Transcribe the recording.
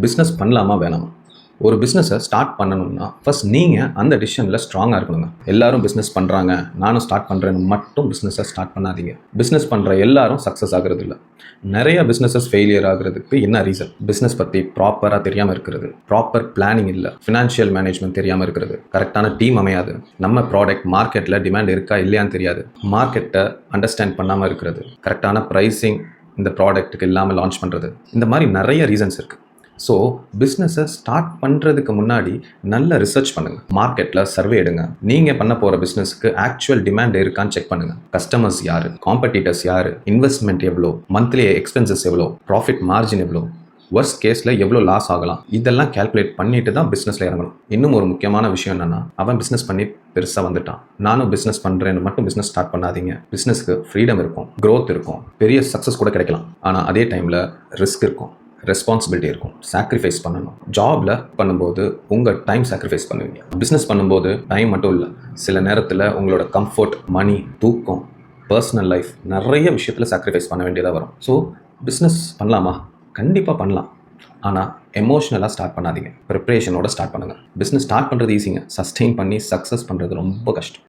Business பண்ணலாமா வேணாமா? ஒரு பிஸ்னஸை ஸ்டார்ட் பண்ணணும்னா ஃபர்ஸ்ட் நீங்கள் அந்த டிசிஷனில் ஸ்ட்ராங்காக இருக்கணுங்க. எல்லாரும் பிஸ்னஸ் பண்ணுறாங்க, நானும் ஸ்டார்ட் பண்ணுறேன்னு மட்டும் பிஸ்னஸை ஸ்டார்ட் பண்ணாதீங்க. பிஸ்னஸ் பண்ணுற எல்லாரும் சக்ஸஸ் ஆகிறது இல்லை. நிறைய பிஸ்னஸஸ் ஃபெயிலியர் ஆகிறதுக்கு என்ன ரீசன்? பிஸ்னஸ் பற்றி ப்ராப்பராக தெரியாமல் இருக்கிறது, ப்ராப்பர் பிளானிங் இல்லை, ஃபினான்ஷியல் மேனேஜ்மெண்ட் தெரியாமல் இருக்கிறது, கரெக்டான டீம் அமையாது, நம்ம ப்ராடக்ட் மார்க்கெட்டில் டிமாண்ட் இருக்கா இல்லையான்னு தெரியாது, மார்க்கெட்டை அண்டர்ஸ்டாண்ட் பண்ணாமல் இருக்கிறது, கரெக்டான ப்ரைஸிங் இந்த ப்ராடக்ட்டுக்கு இல்லாமல் லான்ச் பண்ணுறது, இந்த மாதிரி நிறைய ரீசன்ஸ் இருக்குது. ஸோ பிஸ்னஸை ஸ்டார்ட் பண்ணுறதுக்கு முன்னாடி நல்ல ரிசர்ச் பண்ணுங்கள். மார்க்கெட்டில் சர்வே எடுங்க. நீங்கள் பண்ண போகிற பிஸ்னஸ்க்கு ஆக்சுவல் டிமாண்ட் இருக்கான்னு செக் பண்ணுங்கள். கஸ்டமர்ஸ் யார், காம்படிட்டர்ஸ் யார், இன்வெஸ்ட்மெண்ட் எவ்வளோ, மந்த்லி எக்ஸ்பென்சஸ் எவ்வளோ, ப்ராஃபிட் மார்ஜின் எவ்வளோ, வர்ஸ்ட் கேஸில் எவ்வளோ லாஸ் ஆகலாம், இதெல்லாம் கேல்குலேட் பண்ணிட்டு தான் பிஸ்னஸில் இறங்கணும். இன்னும் ஒரு முக்கியமான விஷயம் என்னென்னா, அவன் பிஸ்னஸ் பண்ணி பெருசாக வந்துட்டான், நானும் பிஸ்னஸ் பண்ணுறேன்னு மட்டும் பிஸ்னஸ் ஸ்டார்ட் பண்ணாதீங்க. பிஸ்னஸ்க்கு ஃப்ரீடம் இருக்கும், க்ரோத் இருக்கும், பெரிய சக்ஸஸ் கூட கிடைக்கலாம். ஆனால் அதே டைமில் ரிஸ்க் இருக்கும், ரெஸ்பான்சிபிலிட்டி இருக்கும், சாக்ரிஃபைஸ் பண்ணணும். ஜாபில் பண்ணும்போது உங்கள் டைம் சாக்ரிஃபைஸ் பண்ணுவீங்க. பிஸ்னஸ் பண்ணும்போது டைம் மட்டும் இல்லை, சில நேரத்தில் உங்களோட கம்ஃபர்ட், மணி, தூக்கம், பர்சனல் லைஃப், நிறைய விஷயத்தில் சாக்ரிஃபைஸ் பண்ண வேண்டியதாக வரும். ஸோ பிஸ்னஸ் பண்ணலாமா? கண்டிப்பாக பண்ணலாம். ஆனால் எமோஷ்னலாக ஸ்டார்ட் பண்ணாதீங்க. ப்ரிப்ரேஷனோட ஸ்டார்ட் பண்ணுங்கள். பிஸ்னஸ் ஸ்டார்ட் பண்ணுறது ஈஸிங்க, சஸ்டெயின் பண்ணி சக்ஸஸ் பண்ணுறது ரொம்ப கஷ்டம்.